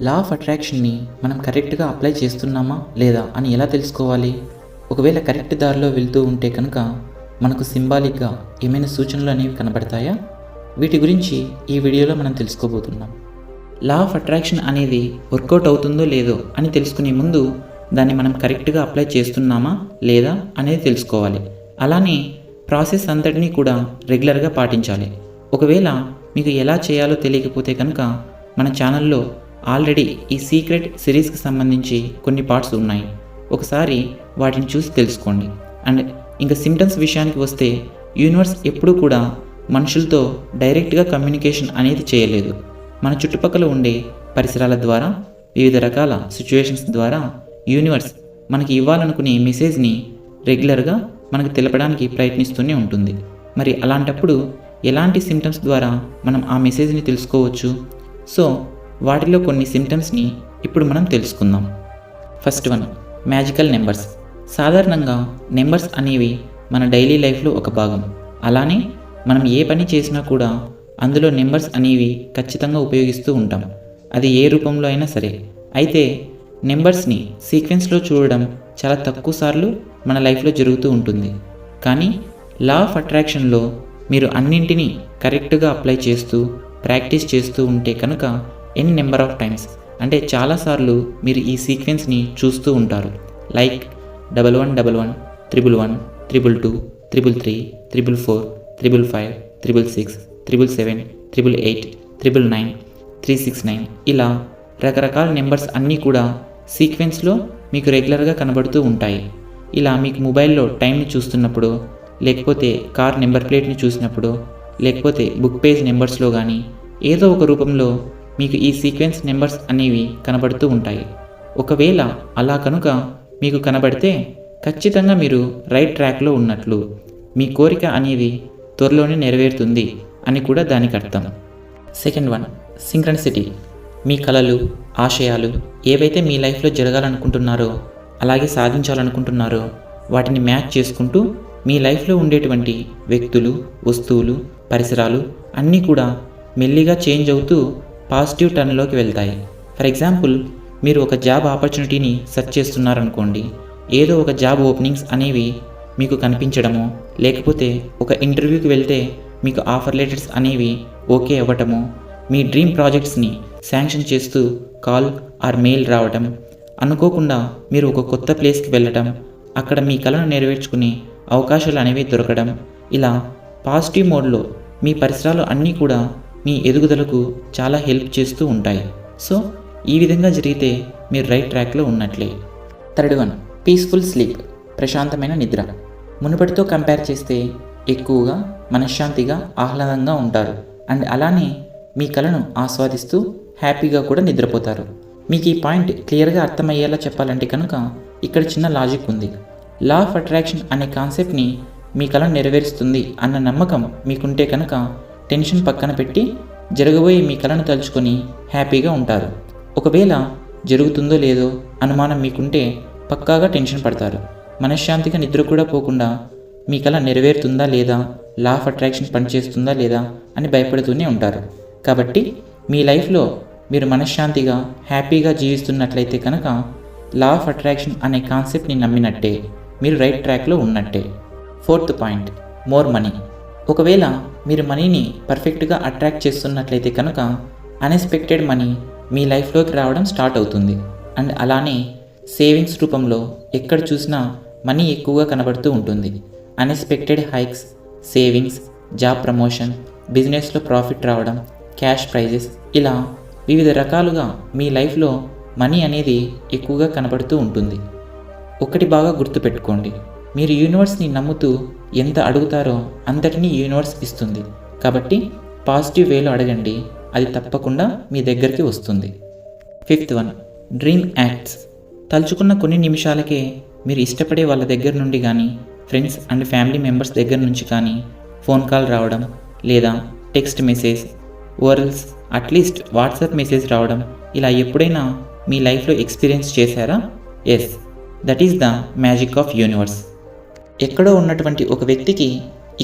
Law of అట్రాక్షన్ని మనం కరెక్ట్గా apply చేస్తున్నామా లేదా అని ఎలా తెలుసుకోవాలి? ఒకవేళ కరెక్ట్ దారిలో వెళ్తూ ఉంటే కనుక మనకు సింబాలిక్గా ఏమైనా సూచనలు అనేవి కనబడతాయా? వీటి గురించి ఈ వీడియోలో మనం తెలుసుకోబోతున్నాం. లా ఆఫ్ అట్రాక్షన్ అనేది వర్కౌట్ అవుతుందో లేదో అని తెలుసుకునే ముందు దాన్ని మనం కరెక్ట్గా అప్లై చేస్తున్నామా లేదా అనేది తెలుసుకోవాలి. అలానే ప్రాసెస్ అంతటినీ కూడా రెగ్యులర్గా పాటించాలి. ఒకవేళ మీకు ఎలా చేయాలో తెలియకపోతే కనుక మన ఛానల్లో ఆల్రెడీ ఈ సీక్రెట్ సిరీస్కి సంబంధించి కొన్ని పార్ట్స్ ఉన్నాయి. ఒకసారి వాటిని చూసి తెలుసుకోండి. అండ్ ఇంకా సిమ్టమ్స్ విషయానికి వస్తే యూనివర్స్ ఎప్పుడూ కూడా మనుషులతో డైరెక్ట్గా కమ్యూనికేషన్ అనేది చేయలేదు. మన చుట్టుపక్కల ఉండే పరిసరాల ద్వారా, వివిధ రకాల సిచ్యువేషన్స్ ద్వారా యూనివర్స్ మనకి ఇవ్వాలనుకునే మెసేజ్ని రెగ్యులర్గా మనకు తెలపడానికి ప్రయత్నిస్తూనే ఉంటుంది. మరి అలాంటప్పుడు ఎలాంటి సిమ్టమ్స్ ద్వారా మనం ఆ మెసేజ్ని తెలుసుకోవచ్చు? సో వాటిలో కొన్ని సిమ్టమ్స్ని ఇప్పుడు మనం తెలుసుకుందాం. First one, magical numbers. సాధారణంగా నెంబర్స్ అనేవి మన డైలీ లైఫ్లో ఒక భాగం. అలానే మనం ఏ పని చేసినా కూడా అందులో నెంబర్స్ అనేవి ఖచ్చితంగా ఉపయోగిస్తూ ఉంటాం, అది ఏ రూపంలో అయినా సరే. అయితే నెంబర్స్ని సీక్వెన్స్లో చూడడం చాలా తక్కువ సార్లు మన లైఫ్లో జరుగుతూ ఉంటుంది. కానీ లా ఆఫ్ అట్రాక్షన్లో మీరు అన్నింటినీ కరెక్ట్గా అప్లై చేస్తూ ప్రాక్టీస్ చేస్తూ ఉంటే కనుక ఎన్ నెంబర్ ఆఫ్ టైమ్స్, అంటే చాలాసార్లు మీరు ఈ సీక్వెన్స్ని చూస్తూ ఉంటారు. లైక్ 1111, 111, 222, 333, 444, 555, 666, 777, 888, 999, 369, ఇలా రకరకాల నెంబర్స్ అన్నీ కూడా సీక్వెన్స్లో మీకు రెగ్యులర్గా కనబడుతూ ఉంటాయి. ఇలా మీకు మొబైల్లో టైంని చూస్తున్నప్పుడు, లేకపోతే కార్ నెంబర్ ప్లేట్ని చూసినప్పుడు, లేకపోతే బుక్ పేజ్ నెంబర్స్లో కానీ ఏదో ఒక రూపంలో మీకు ఈ సీక్వెన్స్ నెంబర్స్ అనేవి కనబడుతూ ఉంటాయి. ఒకవేళ అలా కనుక మీకు కనబడితే ఖచ్చితంగా మీరు రైట్ ట్రాక్లో ఉన్నట్లు, మీ కోరిక అనేది త్వరలోనే నెరవేరుతుంది అని కూడా దానికి అర్థం. Second one, సింక్రనిసిటీ. మీ కలలు, ఆశయాలు ఏవైతే మీ లైఫ్లో జరగాలనుకుంటున్నారో, అలాగే సాధించాలనుకుంటున్నారో వాటిని మ్యాచ్ చేసుకుంటూ మీ లైఫ్లో ఉండేటువంటి వ్యక్తులు, వస్తువులు, పరిసరాలు అన్నీ కూడా మెల్లిగా చేంజ్ అవుతూ పాజిటివ్ టర్న్లోకి వెళ్తాయి. ఫర్ ఎగ్జాంపుల్, మీరు ఒక జాబ్ ఆపర్చునిటీని సెర్చ్ చేస్తున్నారనుకోండి. ఏదో ఒక జాబ్ ఓపెనింగ్స్ అనేవి మీకు కనిపించడము, లేకపోతే ఒక ఇంటర్వ్యూకి వెళ్తే మీకు ఆఫర్ లెటర్స్ అనేవి ఓకే అవ్వటము, మీ డ్రీమ్ ప్రాజెక్ట్స్ని శాంక్షన్ చేస్తూ కాల్ ఆర్ మెయిల్ రావటం, అనుకోకుండా మీరు ఒక కొత్త ప్లేస్కి వెళ్ళటం, అక్కడ మీ కలను నెరవేర్చుకునే అవకాశాలు అనేవి దొరకడం, ఇలా పాజిటివ్ మోడ్లో మీ పరిసరాలు అన్నీ కూడా మీ ఎదుగుదలకు చాలా హెల్ప్ చేస్తూ ఉంటాయి. సో ఈ విధంగా జరిగితే మీరు రైట్ ట్రాక్లో ఉన్నట్లే. Third one, peaceful sleep. ప్రశాంతమైన నిద్ర. మునుపటితో కంపేర్ చేస్తే ఎక్కువగా మనశ్శాంతిగా, ఆహ్లాదంగా ఉంటారు. అండ్ అలానే మీ కలను ఆస్వాదిస్తూ హ్యాపీగా కూడా నిద్రపోతారు. మీకు ఈ పాయింట్ క్లియర్గా అర్థమయ్యేలా చెప్పాలంటే కనుక ఇక్కడ చిన్న లాజిక్ ఉంది. లా ఆఫ్ అట్రాక్షన్ అనే కాన్సెప్ట్ని మీ కలను నెరవేరుస్తుంది అన్న నమ్మకం మీకుంటే కనుక టెన్షన్ పక్కన పెట్టి జరగబోయే మీ కలను తలుచుకొని హ్యాపీగా ఉంటారు. ఒకవేళ జరుగుతుందో లేదో అనుమానం మీకుంటే పక్కాగా టెన్షన్ పడతారు. మనశ్శాంతిగా నిద్ర కూడా పోకుండా మీ కల నెరవేరుతుందా లేదా, లా ఆఫ్ అట్రాక్షన్ పనిచేస్తుందా లేదా అని భయపడుతూనే ఉంటారు. కాబట్టి మీ లైఫ్లో మీరు మనశ్శాంతిగా, హ్యాపీగా జీవిస్తున్నట్లయితే కనుక లా ఆఫ్ అట్రాక్షన్ అనే కాన్సెప్ట్ని నమ్మినట్టే, మీరు రైట్ ట్రాక్లో ఉన్నట్టే. Fourth point, more money. ఒకవేళ మీరు మనీని పర్ఫెక్ట్గా అట్రాక్ట్ చేస్తున్నట్లయితే కనుక అన్ఎక్స్పెక్టెడ్ మనీ మీ లైఫ్లోకి రావడం స్టార్ట్ అవుతుంది. అండ్ అలానే సేవింగ్స్ రూపంలో ఎక్కడ చూసినా మనీ ఎక్కువగా కనబడుతూ ఉంటుంది. Unexpected hikes, savings, job promotion, బిజినెస్లో ప్రాఫిట్ రావడం, క్యాష్ ప్రైజెస్, ఇలా వివిధ రకాలుగా మీ లైఫ్లో మనీ అనేది ఎక్కువగా కనబడుతూ ఉంటుంది. ఒకటి బాగా గుర్తుపెట్టుకోండి, మీరు యూనివర్స్ని నమ్ముతూ ఎంత అడుగుతారో అంతటినీ యూనివర్స్ ఇస్తుంది. కాబట్టి పాజిటివ్ వేలో అడగండి, అది తప్పకుండా మీ దగ్గరికి వస్తుంది. Fifth one, dream acts. తలుచుకున్న కొన్ని నిమిషాలకే మీరు ఇష్టపడే వాళ్ళ దగ్గర నుండి కానీ, ఫ్రెండ్స్ అండ్ ఫ్యామిలీ మెంబర్స్ దగ్గర నుంచి కానీ ఫోన్ కాల్ రావడం, లేదా text message, or else at least WhatsApp message రావడం, ఇలా ఎప్పుడైనా మీ లైఫ్లో ఎక్స్పీరియన్స్ చేశారా? Yes, that is the magic of universe. ఎక్కడో ఉన్నటువంటి ఒక వ్యక్తికి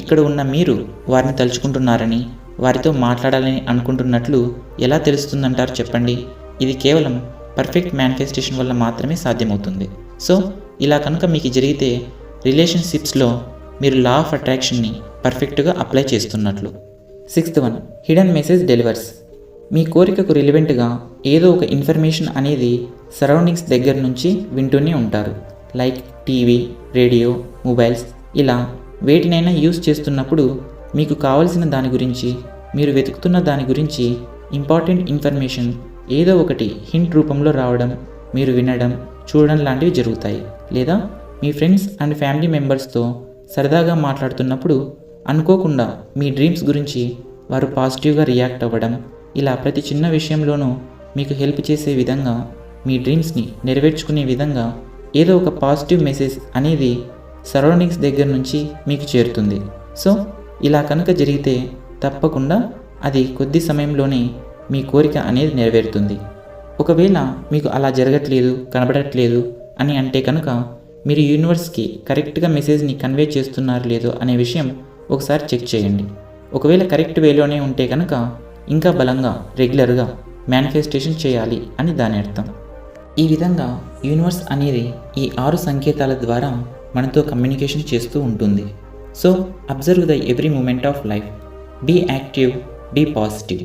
ఇక్కడ ఉన్న మీరు వారిని తలుచుకుంటున్నారని, వారితో మాట్లాడాలని అనుకుంటున్నట్లు ఎలా తెలుస్తుందంటారు చెప్పండి? ఇది కేవలం పర్ఫెక్ట్ మేనిఫెస్టేషన్ వల్ల మాత్రమే సాధ్యమవుతుంది. సో ఇలా కనుక మీకు జరిగితే రిలేషన్షిప్స్లో మీరు లా ఆఫ్ అట్రాక్షన్ని పర్ఫెక్ట్గా అప్లై చేస్తున్నట్లు. 6th one, hidden message delivers. మీ కోరికకు రిలవెంట్గా ఏదో ఒక ఇన్ఫర్మేషన్ అనేది సరౌండింగ్స్ దగ్గర నుంచి వింటూనే ఉంటారు. లైక్ టీవీ, రేడియో, మొబైల్స్, ఇలా వేటినైనా యూస్ చేస్తున్నప్పుడు మీకు కావలసిన దాని గురించి, మీరు వెతుకుతున్న దాని గురించి ఇంపార్టెంట్ ఇన్ఫర్మేషన్ ఏదో ఒకటి హింట్ రూపంలో రావడం, మీరు వినడం, చూడడం లాంటివి జరుగుతాయి. లేదా మీ ఫ్రెండ్స్ అండ్ ఫ్యామిలీ మెంబర్స్తో సరదాగా మాట్లాడుతున్నప్పుడు అనుకోకుండా మీ డ్రీమ్స్ గురించి వారు పాజిటివ్గా రియాక్ట్ అవ్వడం, ఇలా ప్రతి చిన్న విషయంలోనూ మీకు హెల్ప్ చేసే విధంగా, మీ డ్రీమ్స్ని నెరవేర్చుకునే విధంగా ఏదో ఒక పాజిటివ్ మెసేజ్ అనేది సరౌండింగ్స్ దగ్గర నుంచి మీకు చేరుతుంది. సో ఇలా కనుక జరిగితే తప్పకుండా అది కొద్ది సమయంలోనే మీ కోరిక అనేది నెరవేరుతుంది. ఒకవేళ మీకు అలా జరగట్లేదు, కనబడట్లేదు అని అంటే కనుక మీరు యూనివర్స్కి కరెక్ట్గా మెసేజ్ని కన్వే చేస్తున్నారు లేదో అనే విషయం ఒకసారి చెక్ చేయండి. ఒకవేళ కరెక్ట్ వేలోనే ఉంటే కనుక ఇంకా బలంగా రెగ్యులర్గా మేనిఫెస్టేషన్ చేయాలి అని దాని అర్థం. ఈ విధంగా యూనివర్స్ అనేది ఈ 6 సంకేతాల ద్వారా మనతో కమ్యూనికేషన్ చేస్తూ ఉంటుంది. So observe the every moment of life, be active, be positive.